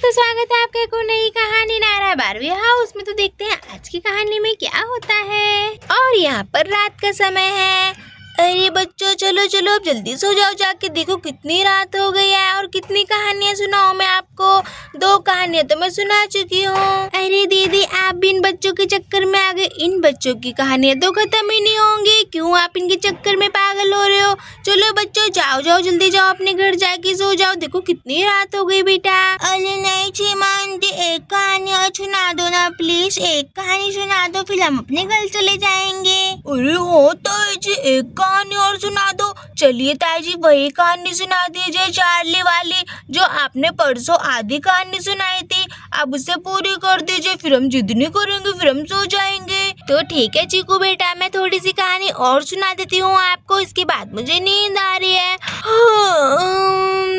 दोस्तों, स्वागत है आपका एक और नई कहानी नायरा बारहवीं हाउस में। तो देखते हैं आज की कहानी में क्या होता है। और यहाँ पर रात का समय है। अरे बच्चों, चलो चलो अब जल्दी सो जाओ, जाके देखो कितनी रात हो गई है और कितनी कहानियाँ सुनाऊं मैं आपको। 2 कहानियाँ तो मैं सुना चुकी हूँ। अरे दीदी, आप भी इन बच्चों के चक्कर में आ गए। इन बच्चों की कहानियाँ तो खत्म ही नहीं होंगी। क्यों आप इनके चक्कर में पागल हो रहे हो? चलो बच्चों, जाओ जाओ जल्दी जाओ, अपने घर जाके सो जाओ। देखो कितनी रात हो गई बेटा। अरे नहीं चीमा आंटी, एक कहानी और सुना दो ना प्लीज। एक कहानी सुना दो, फिर हम अपने घर चले जाएंगे। अरे हो ताई जी, एक कहानी और सुना दो। चलिए ताई जी, वही कहानी सुना दीजिए, चार्ली वाली, जो आपने परसों आधी कहानी सुनाई थी। अब उसे पूरी कर दीजिए, फिर हम जिद नहीं करेंगे, फिर हम सो जाएंगे। तो ठीक है चीकू बेटा, मैं थोड़ी सी कहानी और सुना देती हूँ आपको, इसके बाद मुझे नींद आ रही है।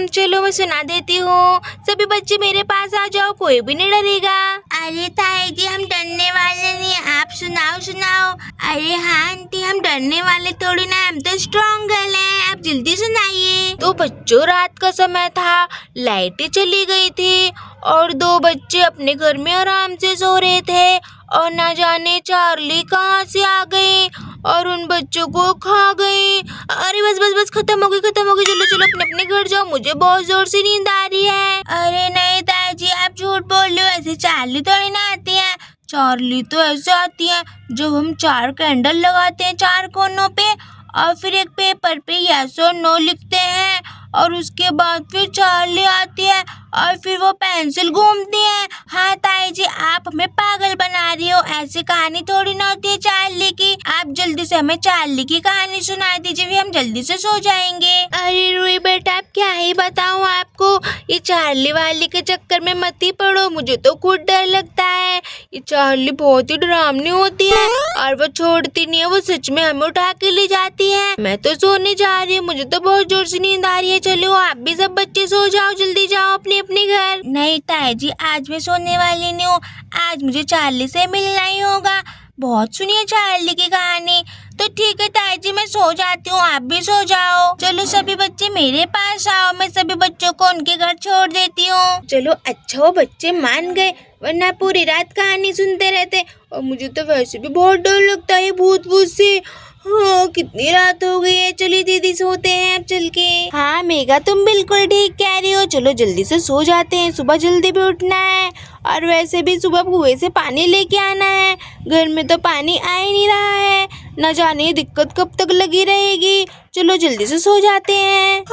चलो मैं सुना देती हूँ। सभी बच्चे मेरे पास आ जाओ, कोई भी नहीं डरेगा। अरे ताई जी, हम डरने वाले नहीं, आप सुनाओ सुनाओ। अरे हाँ आंटी, हम डरने वाले थोड़ी ना, हम तो स्ट्रॉन्ग गर्ल हैं। आप जल्दी सुनाइए। तो बच्चों, रात का समय था, लाइटें चली गई थी और 2 बच्चे अपने घर में आराम से सो रहे थे और ना जाने चार्ली कहाँ से आ गई और उन बच्चों को खा गई। अरे बस बस बस, खत्म हो गई खत्म हो गई। चलो चलो अपने अपने घर जाओ, मुझे बहुत जोर से नींद आ रही है। अरे नहीं ताई जी, आप झूठ बोल रहे हो, ऐसे चार्ली थोड़ी ना आती है। चार्ली तो ऐसे आती है जब हम 4 कैंडल लगाते हैं 4 कोनों पे और फिर एक पेपर पे यस और नो लिखते हैं और उसके बाद फिर चार्ली आती है और फिर वो पेंसिल घूमती है। हाँ ताई जी, आप हमें पागल बना रही हो, ऐसी कहानी थोड़ी ना होती है चार्ली की। आप जल्दी से हमें चार्ली की कहानी सुना दीजिए, फिर हम जल्दी से सो जाएंगे। अरे रूही बेटा, अब क्या ही बताऊँ आपको, ये चार्ली वाली के चक्कर में मत ही पड़ो, मुझे तो खुद डर लगता है। ये चार्ली बहुत ही डरावनी होती है और वो छोड़ती नहीं है, वो सच में हमें उठा के ले जाती है। मैं तो सोने जा रही हूँ, मुझे तो बहुत जोर से नींद आ रही है। चलो आप भी सब बच्चे सो जाओ, जल्दी जाओ अपने अपने घर। नहीं ताई जी, आज मैं सोने वाली नहीं हूँ, आज मुझे चार्ली से मिलना ही होगा। बहुत सुनिए चार्ली की कहानी। तो ठीक है ताई जी, मैं सो जाती हूँ, आप भी सो जाओ। चलो सभी बच्चे मेरे पास आओ, मैं सभी बच्चों को उनके घर छोड़ देती हूँ। चलो अच्छा, वो बच्चे मान गए, वरना पूरी रात कहानी सुनते रहते और मुझे तो वैसे भी बहुत डर लगता है भूत भूत से। हाँ, कितनी रात हो गई है। चलिए दीदी सोते हैं अब चल के। हाँ मेघा, तुम बिल्कुल ठीक कह रही हो, चलो जल्दी से सो जाते हैं, सुबह जल्दी भी उठना है और वैसे भी सुबह कुएं से पानी लेके आना है। घर में तो पानी आ ही नहीं रहा है, न जाने ये दिक्कत कब तक लगी रहेगी। चलो जल्दी से सो जाते हैं।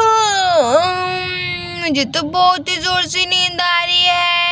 मुझे तो बहुत ही जोर से नींद आ रही है।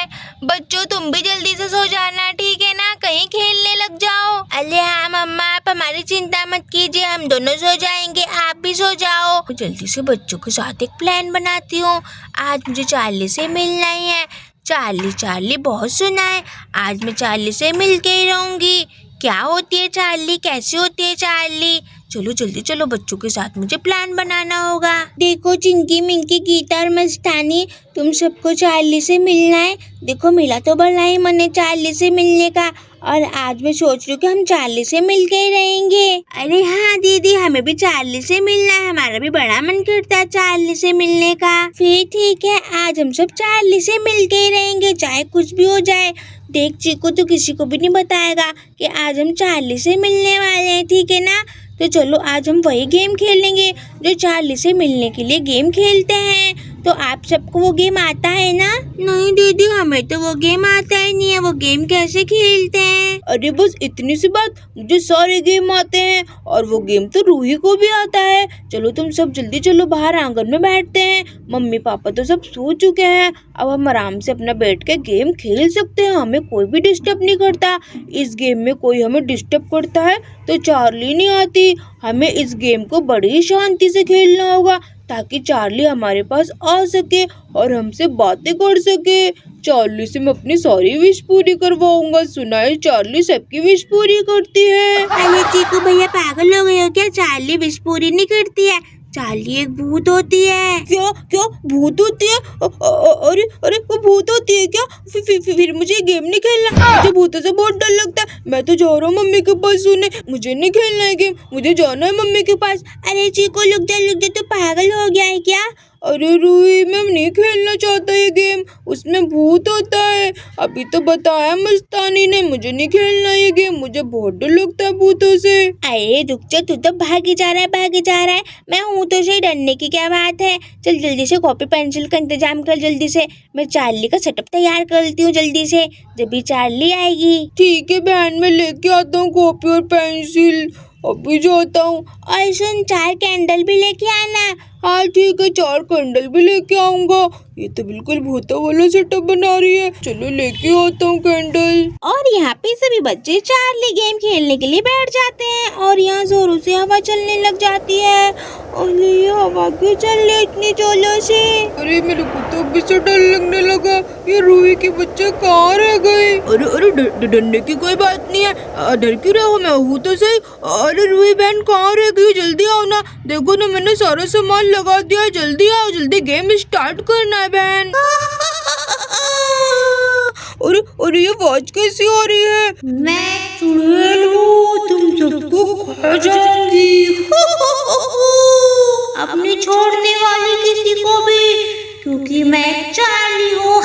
बच्चों तुम भी जल्दी से सो जाना, ठीक है ना, कहीं खेलने लग जाओ। अरे हाँ मम्मा, आप हमारी चिंता मत कीजिए, हम दोनों सो जाएंगे, आप भी सो जाओ। तो जल्दी से बच्चों के साथ एक प्लान बनाती हूँ, आज मुझे चार्ली से मिलना ही है। चार्ली चार्ली बहुत सुना है, आज मैं चार्ली से मिल के ही रहूंगी। क्या होती है चार्ली, कैसी होती है चार्ली? चलो जल्दी चलो, बच्चों के साथ मुझे प्लान बनाना होगा। देखो चिंकी मिंकी गीता और मस्तानी, तुम सबको चार्ली से मिलना है। देखो मेरा तो बड़ा ही मन है चार्ली से मिलने का और आज मैं सोच रही हूँ कि हम चार्ली से मिल के ही रहेंगे। अरे हाँ दीदी, हमें भी चार्ली से मिलना है, हमारा भी बड़ा मन करता है चार्ली से मिलने का। फिर ठीक है, आज हम सब चार्ली से मिल के ही रहेंगे, चाहे कुछ भी हो जाए। देख चीकू तो किसी को भी नहीं बताएगा कि आज हम चार्ली से मिलने वाले हैं, ठीक है ना? तो चलो आज हम वही गेम खेलेंगे जो चार्ली से मिलने के लिए गेम खेलते हैं। तो आप सबको वो गेम आता है ना? नहीं दीदी, हमें तो वो गेम आता ही नहीं है, वो गेम कैसे खेलते हैं? अरे बस इतनी सी बात, मुझे सारे गेम आते हैं और वो गेम तो रूही को भी आता है। चलो तुम सब जल्दी चलो, बाहर आंगन में बैठते हैं, मम्मी पापा तो सब सो चुके हैं, अब हम आराम से अपना बैठ के गेम खेल सकते हैं, हमें कोई भी डिस्टर्ब नहीं करता। इस गेम में कोई हमें डिस्टर्ब करता है तो चार्ली नहीं आती। हमें इस गेम को बड़ी शांति से खेलना होगा ताकि चार्ली हमारे पास आ सके और हमसे बातें कर सके। चार्ली से मैं अपनी सारी विश पूरी करवाऊंगा, सुना है चार्ली सबकी विश पूरी करती है। अरे चीकू भैया, पागल हो गए हो क्या? चार्ली विश पूरी नहीं करती है, चार्ली एक भूत होती है। क्या क्या भूत होती है? अरे अरे वो भूत होती है क्या? फिर मुझे गेम नहीं खेलना, मुझे भूतों से बहुत डर लगता है। मैं तो जा रहा हूँ मम्मी के पास सोने, मुझे नहीं खेलना है गेम, मुझे जाना है मम्मी के पास। अरे चीकू रुक जा, तो पागल हो गया है क्या? अरे रूही, मैं नहीं खेलना चाहता ये गेम, उसमें भूत होता है। अभी तो बताया मस्तानी ने, मुझे नहीं खेलना ये गेम, मुझे बहुत डर लगता है भूतों से। अरे रुक जा, तू तो भागे जा रहा है। मैं हूँ तो सही, डरने की क्या बात है। चल जल्दी से कॉपी पेंसिल का इंतजाम कर, जल्दी से। मैं चार्ली का सेटअप तैयार करती हूँ जल्दी से, जब भी चार्ली आएगी। ठीक है बहन, मैं लेके आता हूँ कॉपी और पेंसिल, अभी जाता हूँ। और सुन, 4 कैंडल भी लेके आना। हाँ ठीक है, 4 कैंडल भी लेके आऊंगा। ये तो बिल्कुल भूतों वाला सेटअप बना रही है, चलो लेके आता हूँ कैंडल। और यहाँ पे सभी बच्चे चार्ली गेम खेलने के लिए बैठ जाते हैं और यहाँ जोरों से हवा चलने लग जाती है। और ये हवा क्यों चल रही है इतनी जोरों से? अरे मेरे को तो अभी से डर लगने लगा, ये रूही के बच्चे कहाँ रह गए? अरे डरने की कोई बात नहीं है, डर क्यों रहे हो, मैं हूँ तो सही। अरे रूही बहन कहाँ रह गई, जल्दी आओ ना, देखो ना मैंने सारा सामान लगा दिया, जल्दी आओ, जल्दी गेम स्टार्ट करना है बहन। अरे अरे ये आवाज कैसी आ रही है? मैं चुड़ैल हूँ, तुम सबको खा जाऊंगी। अब नहीं छोड़ने वाली किसी को भी, क्योंकि मैं चार्ली हूँ।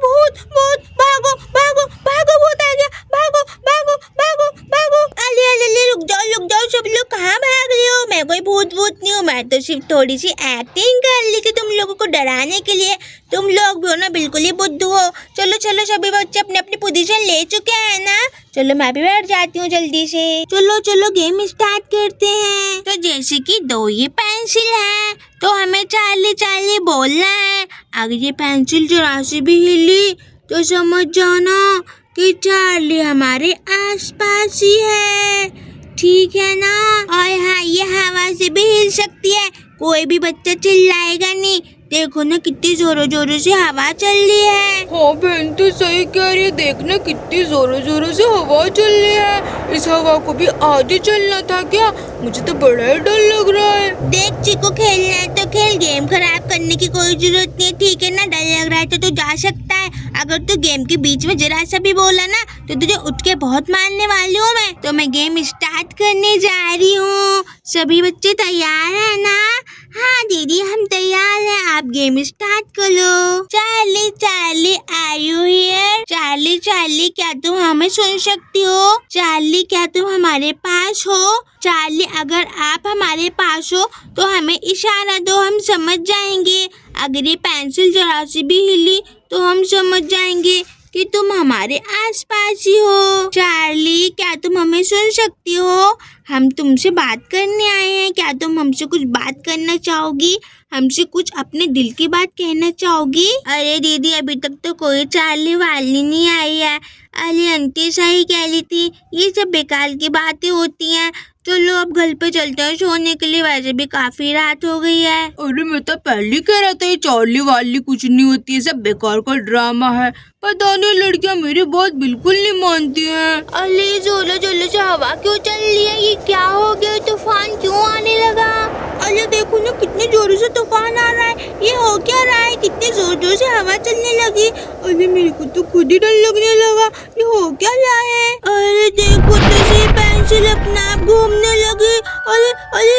भूत भूत, भागो भागो भागो, भूत आ गया, भागो भागो भागो भागो। अले अले अले, रुक जाओ सब लोग, कहाँ भाग रहे हो? मैं कोई भूत नहीं हूँ, मैं तो सिर्फ थोड़ी सी एक्टिंग कर ली कि तुम लोगों को डराने के लिए। तुम लोग भी हो ना बिल्कुल ही बुद्धू हो। चलो चलो, सभी बच्चे अपने अपनी पोजीशन ले चुके हैं ना, चलो मैं भी बैठ जाती हूँ जल्दी से। चलो चलो गेम स्टार्ट करते हैं। तो जैसे कि 2 ये पेंसिल है, तो हमें चार्ली चार्ली बोलना है। अगर ये पेंसिल जरा सी भी हिली तो समझ जाना कि चार्ली हमारे आसपास ही है, ठीक है ना? और हाँ, ये हवा से भी हिल सकती है, कोई भी बच्चा चिल्लाएगा नहीं। देखो ना कितनी जोरों जोरों से हवा चल रही है। हाँ बहन तो सही कह रही है, देखना कितनी जोरों जोरों से हवा चल रही है। इस हवा को भी आगे चलना था क्या? मुझे तो बड़ा ही डर लग रहा है। देख चिको, खेलना है तो खेल, गेम खराब करने की कोई जरूरत नहीं, ठीक है ना? डर लग रहा है तो तू जा सकता है। अगर तू गेम के बीच में जरा सा भी बोला ना तो तुझे उठ के बहुत मारने वाली हूँ मैं। तो मैं गेम स्टार्ट करने जा रही हूँ। सभी बच्चे तैयार है ना? हाँ दीदी हम तैयार हैं, आप गेम स्टार्ट करो। Charlie Charlie are you here? Charlie Charlie क्या तुम हमें सुन सकती हो? चार्ली क्या तुम हमारे पास हो? चार्ली अगर आप हमारे पास हो तो हमें इशारा दो, हम समझ जाएंगे। अगर ये पेंसिल जरा सी भी हिली तो हम समझ जाएंगे कि तुम हमारे आसपास ही हो। चार्ली क्या तुम हमें सुन सकती हो? हम तुमसे बात करने आए हैं, क्या तुम हमसे कुछ बात करना चाहोगी? हमसे कुछ अपने दिल की बात कहना चाहोगी? अरे दीदी अभी तक तो कोई चार्ली वाली नहीं आई है। अरे आंटी सही कह रही थी, ये सब बेकार की बातें होती हैं। चलो अब घर पे चलते हैं सोने के लिए, वैसे भी काफी रात हो गई है। अरे मैं तो पहले कह रहा था ये चार्ली वाली कुछ नहीं होती है, सब बेकार का ड्रामा है। पता नहीं लड़कियां मेरी बात बिल्कुल नहीं मानती हैं। अरे जोलो जोलो से हवा क्यों चल रही है? ये क्या हो गया? तूफान क्यों आने लगा? अरे देखो ना कितने जोरों से तूफान आ रहा है, ये हो क्या रहा है? कितने जोर जोर से हवा चलने लगी। अरे मेरे को तो खुद ही डर लगने लगा, ये हो क्या रहा है? अरे देखो तो ये पेंसिल अपना आप घूमने लगी। अरे अरे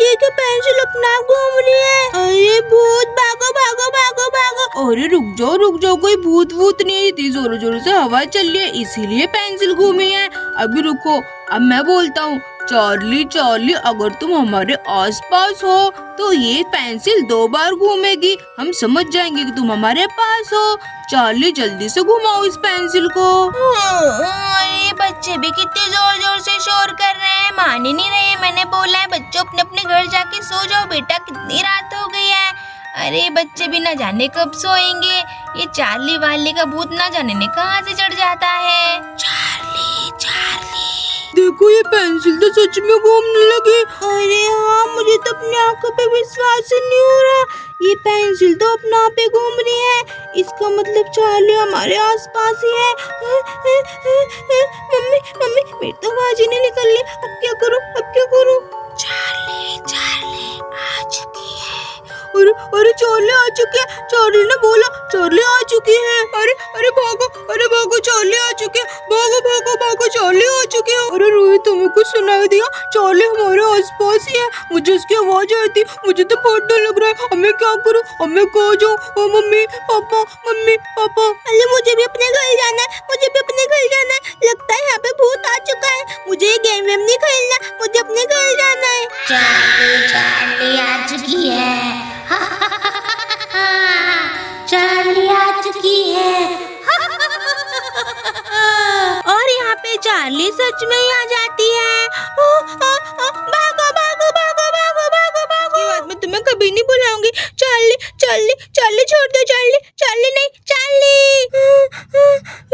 ये क्या पेंसिल अपना आप घूम रही है? अरे भूत, भागो भागो भागो भागो। अरे रुक जाओ, कोई भूत वूत नहीं, इतनी जोरों जोरों से हवा चल रही है इसीलिए पेंसिल घूमी है। अभी रुको, अब मैं बोलता हूँ, चार्ली चार्ली अगर तुम हमारे आसपास हो तो ये पेंसिल 2 बार घूमेगी, हम समझ जाएंगे कि तुम हमारे पास हो। चार्ली जल्दी से घुमाओ इस पेंसिल को। ये बच्चे भी कितने जोर जोर से शोर कर रहे हैं, मान ही नहीं रहे। मैंने बोला है बच्चों अपने अपने घर जाके सो जाओ बेटा, कितनी रात हो गई है। अरे बच्चे भी ना जाने कब सोएंगे, ये चार्ली वाली का भूत ना जाने ने कहाँ से चढ़ जाता है। चार्ली चार्ली देखो ये पेंसिल तो सच में घूमने लगी। अरे हाँ, मुझे तो अपनी आंखों पे विश्वास ही नहीं हो रहा, ये पेंसिल तो अपने आप पे घूम रही है। इसका मतलब चार्ली हमारे आसपास ही है। मम्मी मम्मी मेरी तो आवाज ही नहीं निकल रही, अब क्या करूं? चार्ली चार्ली आ चुकी है। अरे अरे चार्ली आ चुकी है, चार्ली ने बोला चार्ली आ चुकी है। अरे अरे भागो चार्ली आ चुकी है, भागो भागो भागो चार्ली आ चुकी है। अरे रोहित तुम्हें कुछ सुनाई दिया? चार्ली हमारे आसपास ही है, मुझे उसकी आवाज आई थी, मुझे तो बहुत डर लग रहा है। अब मैं क्या करूँ, अब मैं कहाँ जाऊँ? मम्मी पापा अरे मुझे भी अपने घर जाना है, मुझे भी अपने घर जाना है। लगता है यहाँ पे भूत आ चुका है, मुझे ये गेम वेम नहीं खेलना, मुझे अपने घर जाना है। चार्ली आ चुकी है। चार्ली आ चुकी है। और यहाँ पे चार्ली सच में ही आ जाती है। भागो भागो भागो भागो भागो भागो। ये बात मैं तुम्हें कभी नहीं भुलाऊंगी। चार्ली चार्ली चार्ली छोड़ दो, चार्ली चार्ली नहीं चार्ली।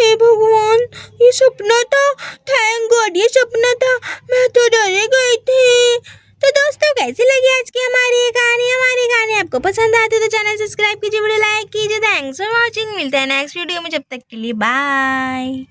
हे भगवान, ये सपना था। थैंक गॉड ये सपना था, मैं तो डर गई थी। तो दोस्तों कैसी लगी आज की हमारी हमारी कहानी आपको पसंद आती तो चैनल सब्सक्राइब कीजिए, वीडियो लाइक कीजिए। थैंक्स फॉर वॉचिंग, मिलते हैं नेक्स्ट वीडियो में, जब तक के लिए बाय।